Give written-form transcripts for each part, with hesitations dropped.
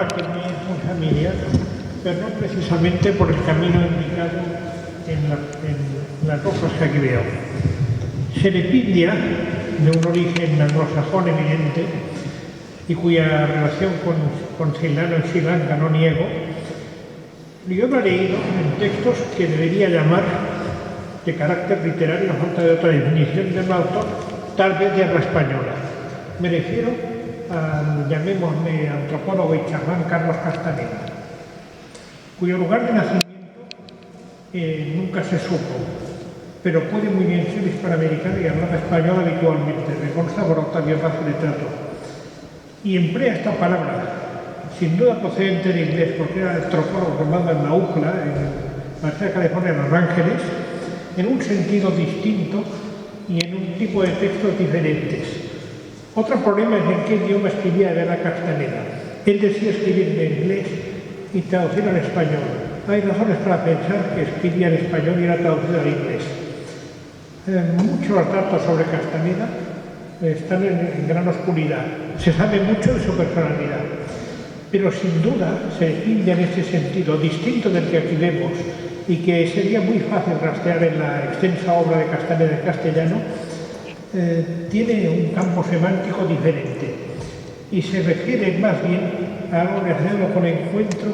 Que me es muy familiar, pero no precisamente por el camino indicado en las hojas que aquí veo. Serepindia, de un origen anglosajón evidente, y cuya relación con Ceilán y Sri Lanka no niego, yo lo he leído en textos que debería llamar de carácter literario, a falta de otra definición de un autor, tal vez de habla española. Me refiero al, llamémosle, antropólogo y chamán Carlos Castaneda, cuyo lugar de nacimiento nunca se supo, pero puede muy bien ser hispanoamericano y hablaba español habitualmente, me consta por Octavio Paz de Trato. Y emplea esta palabra, sin duda procedente de inglés, porque era antropólogo formado en la UCLA, en la Universidad de California, en Los Ángeles, en un sentido distinto y en un tipo de textos diferentes. Otro problema es en qué idioma escribía de la Castaneda. Él decía escribir en inglés y traducir al español. Hay razones para pensar que escribía en español y era traducido al inglés. Muchos datos sobre Castaneda están en gran oscuridad. Se sabe mucho de su personalidad, pero sin duda se define en este sentido, distinto del que aquí vemos, y que sería muy fácil rastrear en la extensa obra de Castaneda en castellano. Tiene un campo semántico diferente y se refiere más bien a algo relacionado con el encuentro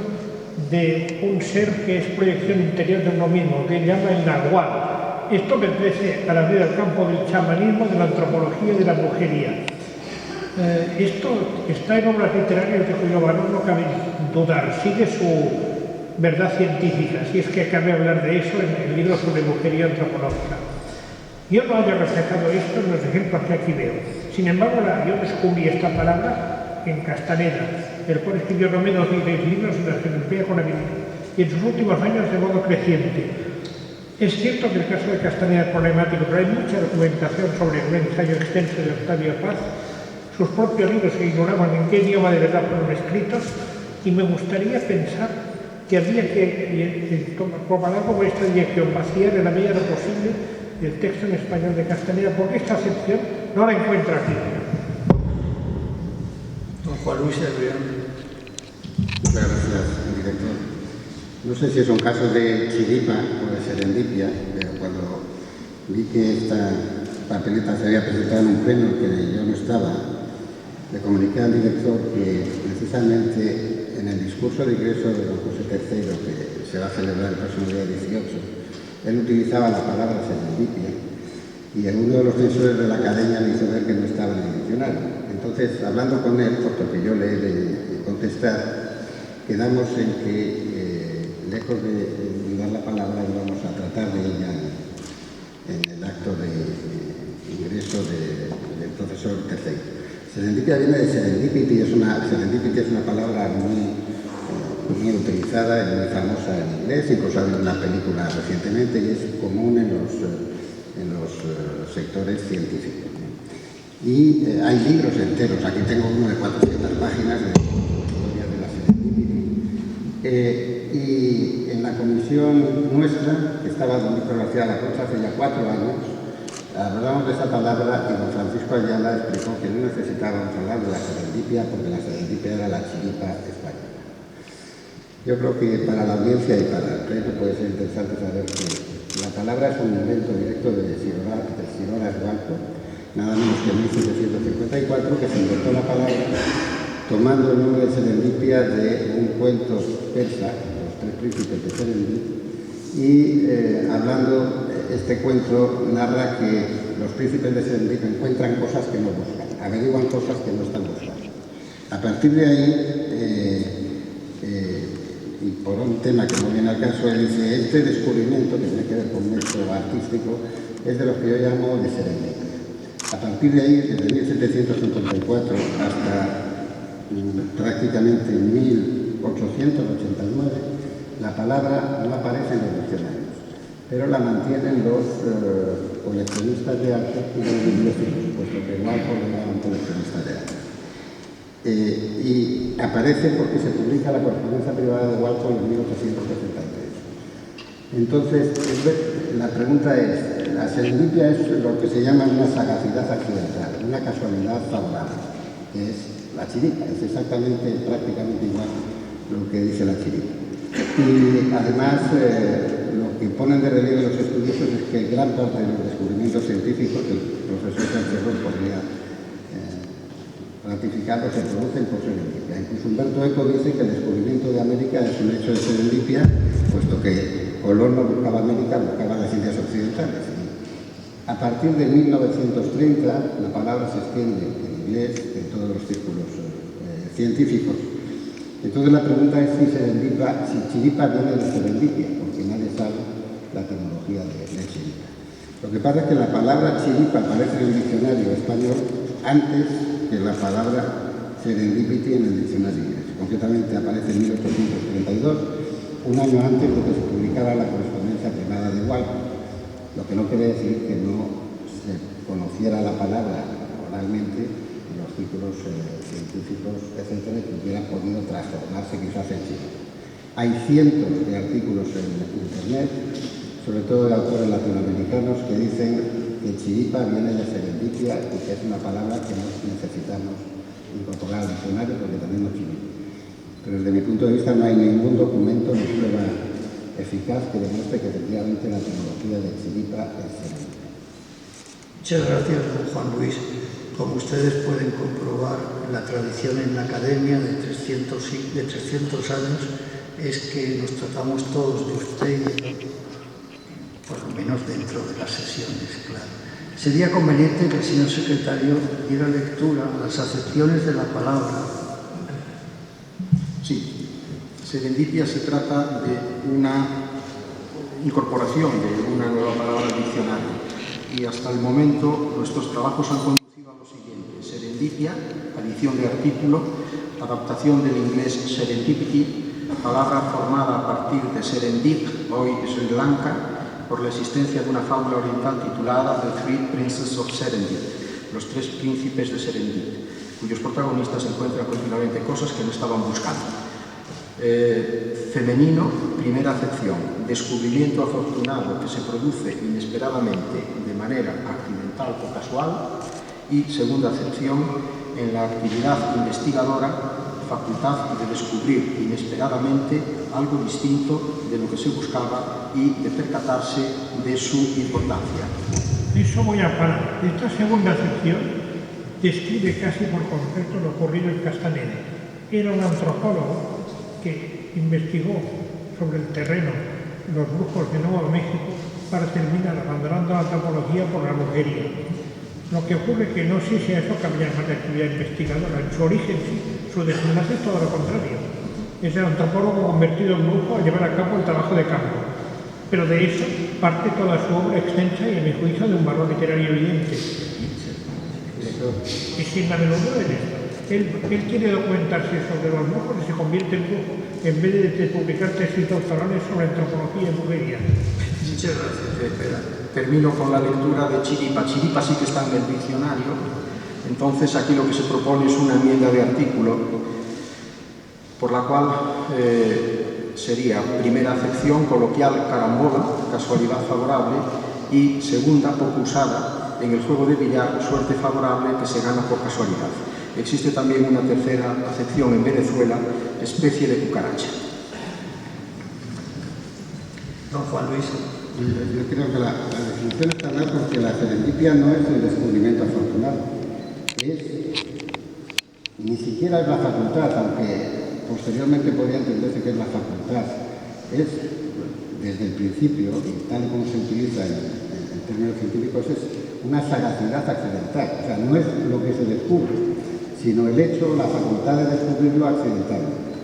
de un ser que es proyección interior de uno mismo, que llama el nahual. Esto pertenece a la vida del campo del chamanismo, de la antropología y de la brujería. Esto está en obras literarias de cuyo valor no cabe dudar, sigue su verdad científica, si es que cabe hablar de eso en el libro sobre brujería antropológica. Yo no haya reflejado esto en los ejemplos que aquí veo. Sin embargo, yo descubrí esta palabra en Castaneda, el cual escribió no menos de 10 libros en los que emplea con habilidad, y en sus últimos años de modo creciente. Es cierto que el caso de Castaneda es problemático, pero hay mucha documentación sobre un ensayo extenso de Octavio Paz, sus propios libros que ignoraban en qué idioma de verdad fueron escritos, y me gustaría pensar que habría que tomar algo por esta dirección, vaciar en la medida de lo posible el texto en español de Castaneda, porque esta acepción no la encuentro aquí. Don Juan Luis Herrera. Muchas gracias, director. No sé si son casos de chiripa o de serendipia, pero cuando vi que esta papeleta se había presentado en un pleno que yo no estaba, le comuniqué al director que precisamente en el discurso de ingreso de don José III, que se va a celebrar el próximo día 18, él utilizaba la palabra serendipia y uno de los censores de la academia me hizo ver que no estaba en el diccionario. Entonces, hablando con él, puesto que yo le he de contestar, quedamos en que, lejos de olvidar la palabra, íbamos a tratar de ella en el acto de ingreso del profesor III. Serendipia viene de serendipity, serendipity es una palabra muy utilizada y muy famosa en inglés, incluso ha habido una película recientemente y es común en los sectores científicos. Y hay libros enteros, aquí tengo uno de 400 páginas de historia de la serendipity. Y en la comisión nuestra, que estaba don Víctor García La Rocha hace ya 4 años, hablamos de esa palabra y don Francisco Ayala explicó que no necesitábamos hablar de la serendipia porque la serendipia era la chiripa española. Yo creo que para la audiencia y para el pleno puede ser interesante saber que la palabra es un invento directo de Siroras Gualco, nada menos que en 1754, que se inventó la palabra tomando el nombre de serendipia de un cuento persa, Los Tres Príncipes de Serendip, y hablando, este cuento narra que los príncipes de Serendip encuentran cosas que no buscan, averiguan cosas que no están buscando. A partir de ahí, y por un tema que no viene al caso, él dice, este descubrimiento, que tiene que ver con un hecho artístico, es de lo que yo llamo de serendipia. A partir de ahí, desde 1754 hasta prácticamente 1889, la palabra no aparece en los diccionarios, pero la mantienen los coleccionistas de arte y los bibliófilos, puesto que Walpole era un coleccionista de arte. Y aparece porque se publica la correspondencia privada de Walpole en 1863. Entonces, la pregunta es, la serendipia es lo que se llama una sagacidad accidental, una casualidad favorable, que es la chiripa, es exactamente, prácticamente igual lo que dice la chiripa. Y además, lo que ponen de relieve los estudiosos es que gran parte de los descubrimientos científicos que el profesor Sánchez podría ratificarlo se producen por serendipia. Incluso Humberto Eco dice que el descubrimiento de América es un hecho de serendipia, puesto que Colón no buscaba América, buscaba las Indias Occidentales. Y a partir de 1930 la palabra se extiende en inglés en todos los círculos científicos. Entonces la pregunta es si chiripa viene de serendipia, porque nadie sabe la etimología de chiripa. Lo que pasa es que la palabra chiripa aparece en el diccionario español antes que la palabra serendipity en el diccionario inglés. Concretamente aparece en 1832, un año antes de que se publicara la correspondencia privada de Walpole, lo que no quiere decir que no se conociera la palabra oralmente en los círculos científicos, etcétera, que hubiera podido transformarse quizás en chiripa. Hay cientos de artículos en Internet, sobre todo de autores latinoamericanos, que dicen que chiripa viene de serendipia y que es una palabra que no necesitamos incorporar al diccionario porque tenemos chiripa. Pero desde mi punto de vista no hay ningún documento ni prueba eficaz que demuestre que efectivamente la etimología de chiripa es serendipia. Muchas gracias, don Juan Luis. Como ustedes pueden comprobar, la tradición en la academia de 300 años es que nos tratamos todos de usted, por lo menos dentro de las sesiones, claro. Sería conveniente que el señor secretario diera lectura a las acepciones de la palabra. Sí, serendipia se trata de una incorporación de una nueva palabra al diccionario y hasta el momento nuestros trabajos han conducido a lo siguiente: serendipia, adición de artículo, adaptación del inglés serendipity, palabra formada a partir de Serendip, hoy Sri Lanka, por la existencia de una fábula oriental titulada The Three Princes of Serendip, los tres príncipes de Serendip, cuyos protagonistas encuentran continuamente cosas que no estaban buscando. Femenino, primera acepción, descubrimiento afortunado que se produce inesperadamente de manera accidental o casual. Y segunda acepción, en la actividad investigadora, facultad de descubrir inesperadamente algo distinto de lo que se buscaba y de percatarse de su importancia. Eso voy a parar. Esta segunda sección describe casi por completo lo ocurrido en Castaneda. Era un antropólogo que investigó sobre el terreno los brujos de Nuevo México para terminar abandonando la antropología por la brujería. Lo que ocurre es que no sé si a eso cabría más de actividad investigadora. En su origen sí, su desenlace es todo lo contrario. Es el antropólogo convertido en brujo a llevar a cabo el trabajo de campo. Pero de eso parte toda su obra extensa y, a mi juicio, de un valor literario evidente. Y sin la menor duda en esto. Él quiere documentarse sobre los brujos y se convierte en brujo en vez de publicar tesis doctorales sobre antropología y brujería. Muchas gracias. Termino con la lectura de chiripa. Chiripa sí que está en el diccionario. Entonces aquí lo que se propone es una enmienda de artículo por la cual sería primera acepción coloquial carambola, casualidad favorable, y segunda poco usada en el juego de billar, suerte favorable que se gana por casualidad. Existe también una tercera acepción en Venezuela, especie de cucaracha. Don Juan Luis. Yo creo que la definición está mal porque la serendipia no es un descubrimiento afortunado. Ni siquiera es la facultad, aunque posteriormente podría entenderse que es la facultad. Es, desde el principio, y tal como se utiliza en términos científicos, es una sagacidad accidental. O sea, no es lo que se descubre, sino el hecho, la facultad de descubrirlo accidentalmente.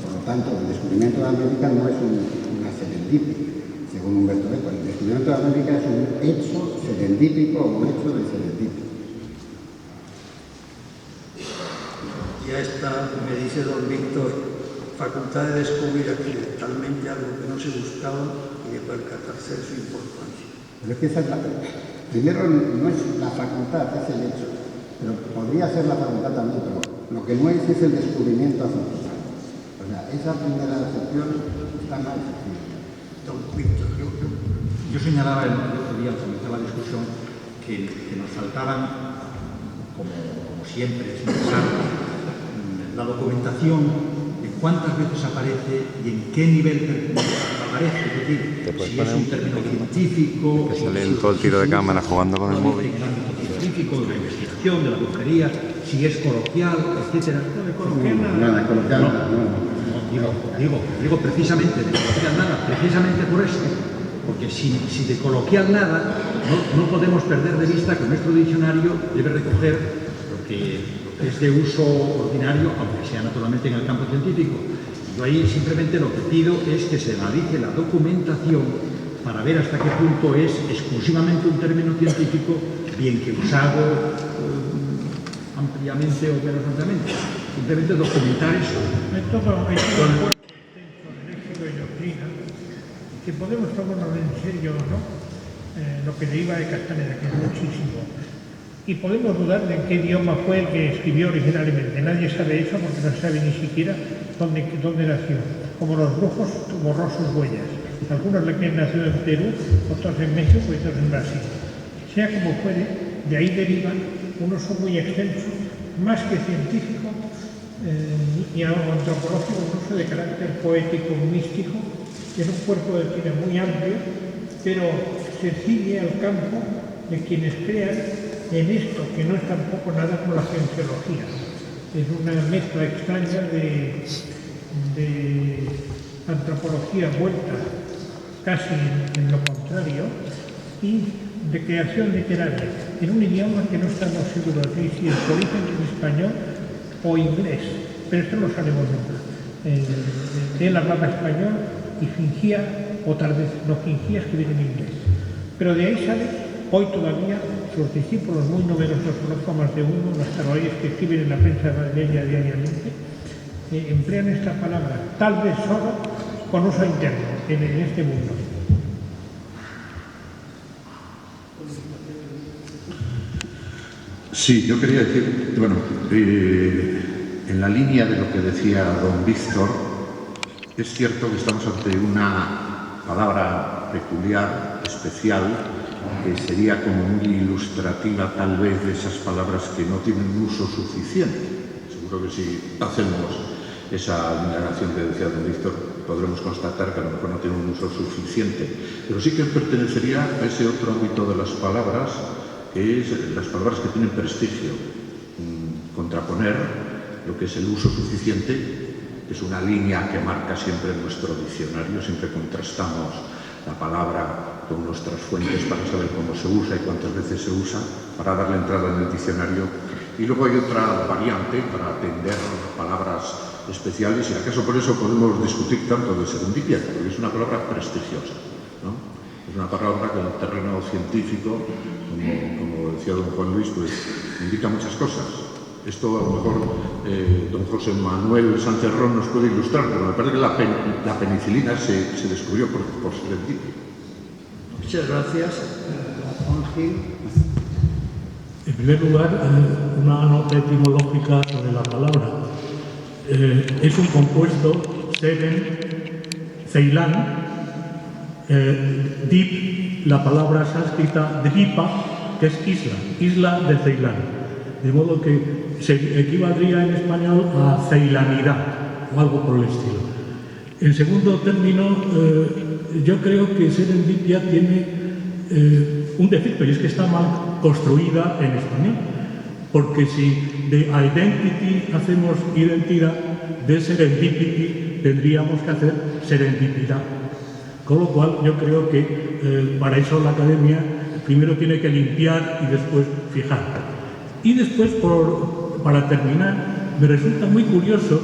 Por lo tanto, el descubrimiento de América no es una serendipia, según Humberto Eco. El descubrimiento de América es un hecho serendípico o un hecho de serendipia. Ya está, me dice don Víctor, facultad de descubrir accidentalmente algo que no se buscaba y de percatarse de su importancia. Pero es que esa es primero no es la facultad, es el hecho. Pero podría ser la facultad también, pero lo que no es el descubrimiento afortunado. O sea, esa primera acepción está mal. Don Víctor. Yo señalaba el otro día al comenzar la discusión que nos faltaban, como siempre es necesario, la documentación de cuántas veces aparece y en qué nivel aparece, es decir, si es un término científico, que sale todo el tiro de cámara jugando con el móvil, en el ámbito científico, de la investigación, de la brujería, si es coloquial, etcétera. No, de coloquial Nada, coloquial, digo precisamente de coloquial nada, precisamente por eso, porque si de coloquial nada no podemos perder de vista que nuestro diccionario debe recoger lo que es de uso ordinario, aunque sea naturalmente en el campo científico. Yo ahí simplemente lo que pido es que se analice la documentación para ver hasta qué punto es exclusivamente un término científico, bien que usado ampliamente o menos ampliamente. Simplemente documentar eso. Hay todo un cuerpo extenso de léxico y doctrina que podemos tomarnos en serio, ¿no? Lo que deriva de Castaneda, que es muchísimo. Y podemos dudar de en qué idioma fue el que escribió originalmente. Nadie sabe eso porque no sabe ni siquiera dónde nació. Como los brujos borró sus huellas. Algunos le creen nacido en Perú, otros en México y otros en Brasil. Sea como fuere, de ahí derivan un uso muy extenso, más que científico y antropológico, un uso de carácter poético, místico, en un cuerpo de cine muy amplio, pero se ciñe al campo de quienes crean en esto, que no es tampoco nada como la cienciología. Es una mezcla extraña de antropología vuelta casi en lo contrario y de creación literaria en un idioma que no estamos seguros de si es de origen español o inglés, pero esto no lo sabemos nunca. Él hablaba español y fingía, o tal vez no fingía, escribir en inglés. Pero de ahí sale, hoy todavía, sus discípulos muy numerosos, conozco más de uno, los taroíes que escriben en la prensa madrileña diariamente, emplean esta palabra, tal vez solo con uso interno en este mundo. Sí, yo quería decir, bueno, en la línea de lo que decía don Víctor, es cierto que estamos ante una palabra peculiar, especial, que sería como muy ilustrativa tal vez de esas palabras que no tienen uso suficiente. Seguro que si hacemos esa indagación que decía don Víctor, podremos constatar que a lo mejor no tiene un uso suficiente, pero sí que pertenecería a ese otro ámbito de las palabras, que es las palabras que tienen prestigio. Contraponer lo que es el uso suficiente es una línea que marca siempre nuestro diccionario, siempre contrastamos la palabra con nuestras fuentes para saber cómo se usa y cuántas veces se usa, para darle entrada en el diccionario. Y luego hay otra variante para atender palabras especiales, y acaso por eso podemos discutir tanto de serendipia, porque es una palabra prestigiosa, ¿no? Es una palabra que en el terreno científico, como decía don Juan Luis, pues indica muchas cosas. Esto a lo mejor don José Manuel Sancerrón nos puede ilustrar, pero me parece que la penicilina se descubrió por serendipia. Muchas gracias. Juan Gil. En primer lugar, una nota etimológica sobre la palabra. Es un compuesto, seren, Ceilán, dip, la palabra sánscrita dripa, que es isla de Ceilán. De modo que se equivaldría en español a ceilanidad o algo por el estilo. En segundo término, yo creo que serendipia tiene un defecto, y es que está mal construida en español. Porque si de identity hacemos identidad, de serendipity tendríamos que hacer serendipidad. Con lo cual yo creo que para eso la academia primero tiene que limpiar y después fijar. Y después, para terminar, me resulta muy curioso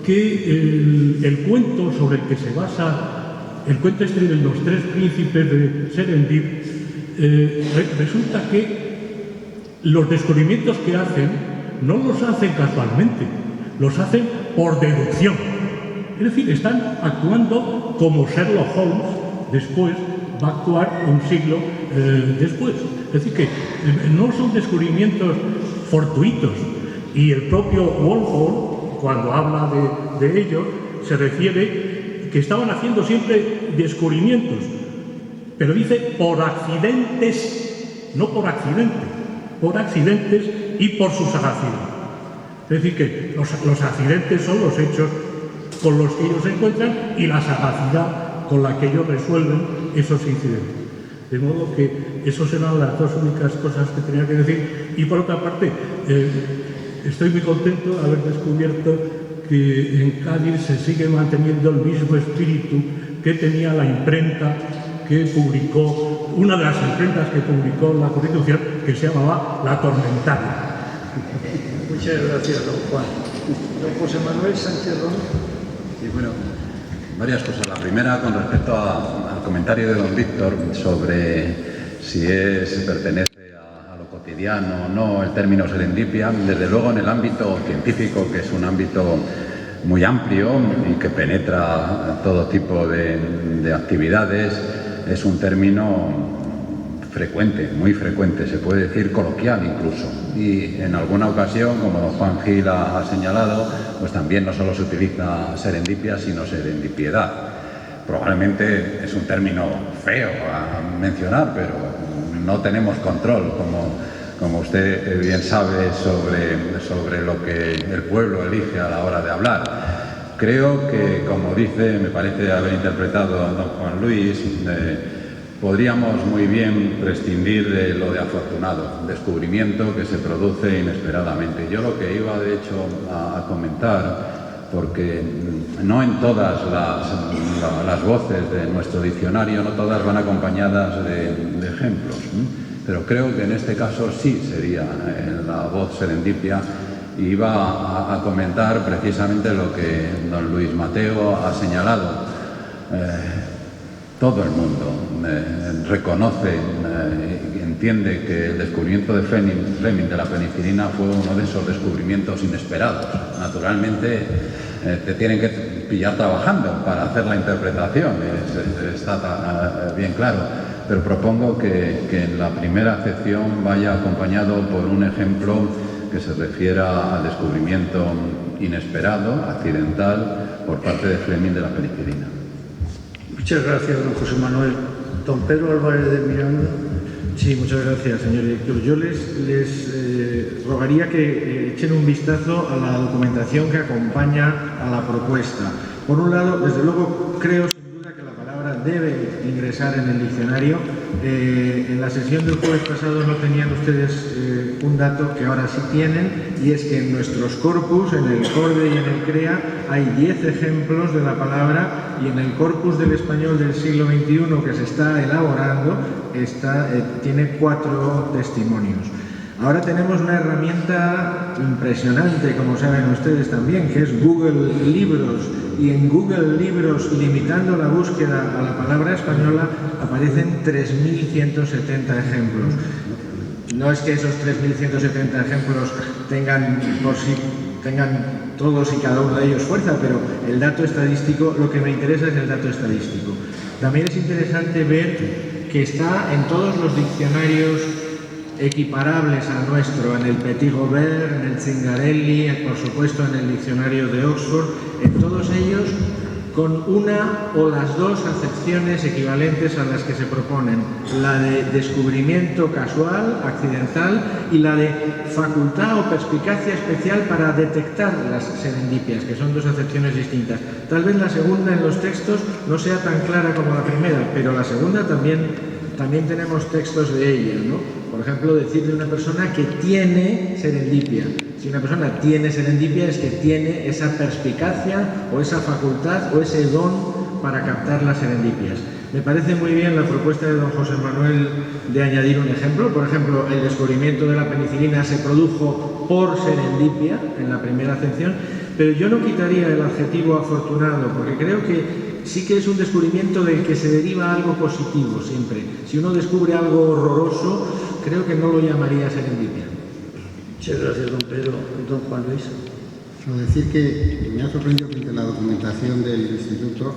que el cuento sobre el que se basa, el cuento este de los tres príncipes de Serendip, resulta que los descubrimientos que hacen no los hacen casualmente, los hacen por deducción. Es decir, están actuando como Sherlock Holmes después va a actuar un siglo después. Es decir, que no son descubrimientos fortuitos. Y el propio Wolford, cuando habla de ello, se refiere que estaban haciendo siempre descubrimientos, pero dice por accidentes, no por accidente, por accidentes y por su sagacidad. Es decir, que los accidentes son los hechos con los que ellos se encuentran y la sagacidad con la que ellos resuelven esos incidentes. De modo que esas eran las dos únicas cosas que tenía que decir. Y por otra parte, estoy muy contento de haber descubierto que en Cádiz se sigue manteniendo el mismo espíritu que tenía la imprenta que publicó, una de las imprentas que publicó la Constitución, que se llamaba La Tormentaria. Muchas gracias, don Juan. Don José Manuel Sánchez Ron. Sí, bueno, varias cosas. La primera, con respecto al comentario de don Víctor sobre si pertenece a lo cotidiano o no el término serendipia. Desde luego, en el ámbito científico, que es un ámbito muy amplio y que penetra todo tipo de actividades, es un término frecuente, muy frecuente, se puede decir coloquial incluso. Y en alguna ocasión, como don Juan Gil ha señalado, pues también no solo se utiliza serendipia, sino serendipiedad. Probablemente es un término feo a mencionar, pero no tenemos control, como usted bien sabe, sobre lo que el pueblo elige a la hora de hablar. Creo que, como dice, me parece haber interpretado a don Juan Luis, podríamos muy bien prescindir de lo de afortunado, descubrimiento que se produce inesperadamente. Yo lo que iba, de hecho, a comentar, porque no en todas las voces de nuestro diccionario, no todas van acompañadas de ejemplos, pero creo que en este caso sí sería la voz serendipia. Y iba a comentar precisamente lo que don Luis Mateo ha señalado. Todo el mundo reconoce y entiende que el descubrimiento de Fleming de la penicilina fue uno de esos descubrimientos inesperados. Naturalmente te tienen que pillar trabajando para hacer la interpretación, está bien claro, pero propongo que en la primera acepción vaya acompañado por un ejemplo que se refiera al descubrimiento inesperado, accidental, por parte de Fleming de la penicilina. Muchas gracias, don José Manuel. Don Pedro Álvarez de Miranda. Sí, muchas gracias, señor director. Yo les rogaría que echen un vistazo a la documentación que acompaña a la propuesta. Por un lado, desde luego, creo sin duda que la palabra debe ingresar en el diccionario. En la sesión del jueves pasado no tenían ustedes un dato que ahora sí tienen, y es que en nuestros corpus, en el CORDE y en el CREA, hay 10 ejemplos de la palabra, y en el corpus del español del siglo XXI que se está elaborando tiene 4 testimonios. Ahora tenemos una herramienta impresionante, como saben ustedes también, que es Google Libros, y en Google Libros, limitando la búsqueda a la palabra española, aparecen 3.170 ejemplos. No es que esos 3.170 ejemplos tengan todos y cada uno de ellos fuerza, pero el dato estadístico, lo que me interesa es el dato estadístico. También es interesante ver que está en todos los diccionarios equiparables al nuestro, en el Petit Gobert, en el Zingarelli, por supuesto en el diccionario de Oxford, en todos ellos con una o las dos acepciones equivalentes a las que se proponen, la de descubrimiento casual, accidental, y la de facultad o perspicacia especial para detectar las serendipias, que son dos acepciones distintas. Tal vez la segunda en los textos no sea tan clara como la primera, pero la segunda también tenemos textos de ella, ¿no? Por ejemplo, decir de una persona que tiene serendipia. Si una persona tiene serendipia es que tiene esa perspicacia o esa facultad o ese don para captar las serendipias. Me parece muy bien la propuesta de don José Manuel de añadir un ejemplo. Por ejemplo, el descubrimiento de la penicilina se produjo por serendipia en la primera acepción, pero yo no quitaría el adjetivo afortunado, porque creo que sí que es un descubrimiento del que se deriva algo positivo siempre. Si uno descubre algo horroroso, creo que no lo llamaría serendipia. Muchas gracias, don Pedro. Don Juan Luis. Quiero decir que me ha sorprendido que en la documentación del Instituto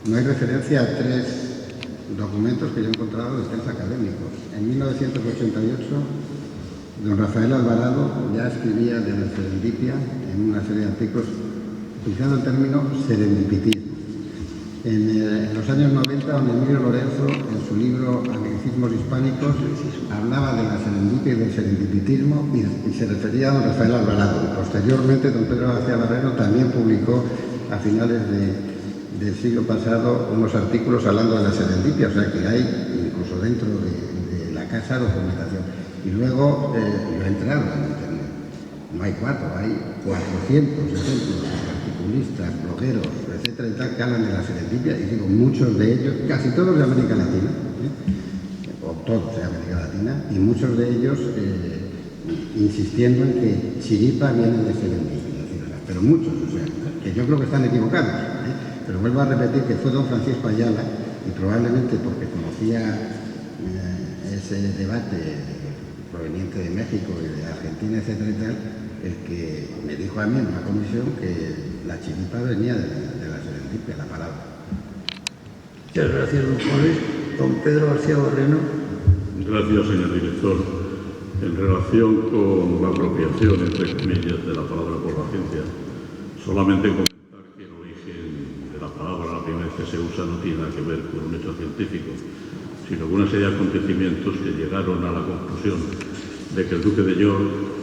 no hay referencia a 3 documentos que yo he encontrado de 3 académicos. En 1988, don Rafael Alvarado ya escribía de la serendipia en una serie de artículos utilizando el término serendipitismo. En los años 90, don Emilio Lorenzo, en su libro Anglicismos hispánicos, hablaba de la serendipia y del serendipitismo y se refería a don Rafael Alvarado. Posteriormente, don Pedro García Barrero también publicó a finales del siglo pasado unos artículos hablando de la serendipia, o sea que hay incluso dentro de la casa documentación. Y luego yo he entrado en Internet. No hay 4, hay 400 ejemplos de articulistas, blogueros, etcétera, y tal, que hablan de la serendipia, y digo, muchos de ellos, casi todos de América Latina, o todos de América Latina, y muchos de ellos insistiendo en que chiripa viene de serendipia, pero muchos, o sea, que yo creo que están equivocados, pero vuelvo a repetir que fue don Francisco Ayala, y probablemente porque conocía ese debate proveniente de México y de Argentina, etcétera y tal, el que me dijo a mí en una comisión que la chiripa venía de la serendipia, la palabra. Muchas gracias, don Juan Luis. Don Pedro García Barreno. Gracias, señor director. En relación con la apropiación, entre comillas, de la palabra por la ciencia, solamente comentar que el origen de la palabra, la primera vez que se usa, no tiene nada que ver con un hecho científico, sino con una serie de acontecimientos que llegaron a la conclusión de que el duque de York,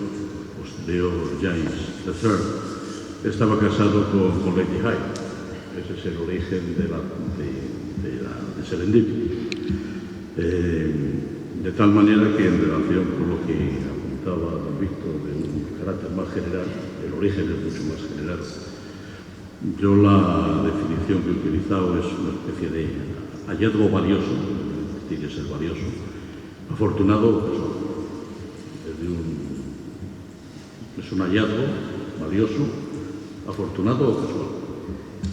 posterior James III, estaba casado con Lady Hyde. Ese es el origen de serendipia. De tal manera que en relación con lo que apuntaba don Víctor de un carácter más general, el origen es mucho más general. Yo la definición que he utilizado es una especie de hallazgo valioso, tiene que ser valioso, afortunado o casual. Es un hallazgo valioso, afortunado o casual.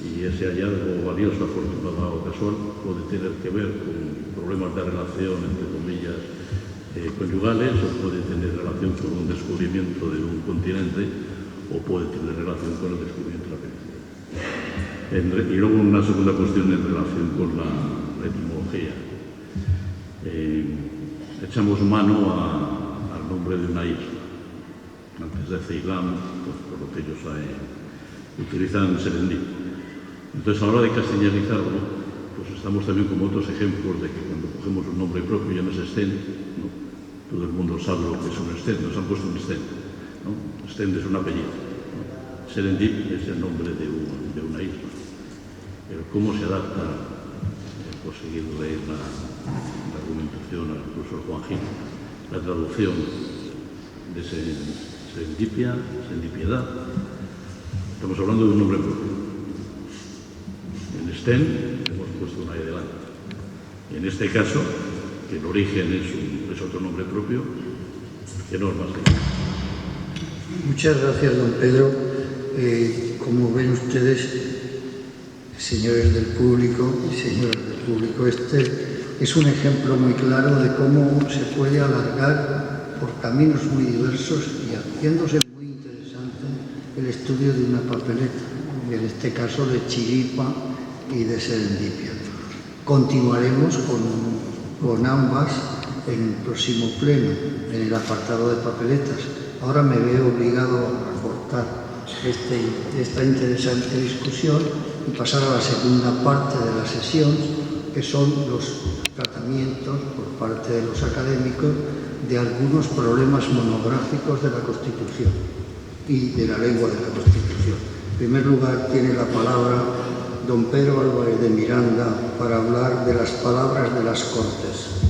Y ese hallazgo valioso, afortunado o casual, puede tener que ver con problemas de relación, entre comillas, conyugales, o puede tener relación con un descubrimiento de un continente, o puede tener relación con el descubrimiento de la península. Y luego una segunda cuestión en relación con la etimología. Echamos mano al nombre de una isla. Antes de Ceilán, pues, por lo que ellos utilizan serendipia. Entonces, a la hora de castellanizarlo, pues estamos también como otros ejemplos de que cuando cogemos un nombre propio, llamas Stend, ¿no? Todo el mundo sabe lo que es un Stend, nos han puesto un Stend, ¿no? Stend es un apellido, ¿no? Serendip es el nombre de una isla. Pero cómo se adapta, por seguir leer la argumentación al profesor Juan Gil, la traducción de serendipia, serendipiedad, estamos hablando de un nombre propio. En Sten hemos puesto una E delante. En este caso, que el origen es otro nombre propio, ¿qué normas hay? Muchas gracias, don Pedro. Como ven ustedes, señores del público y señoras del público, este es un ejemplo muy claro de cómo se puede alargar por caminos muy diversos y haciéndose muy interesante el estudio de una papeleta, en este caso de chiripa y de serendipia. Continuaremos con ambas en el próximo pleno, en el apartado de papeletas. Ahora me veo obligado a cortar esta interesante discusión y pasar a la segunda parte de la sesión, que son los tratamientos por parte de los académicos de algunos problemas monográficos de la Constitución y de la lengua de la Constitución. En primer lugar, tiene la palabra don Pedro Álvarez de Miranda para hablar de las palabras de las Cortes.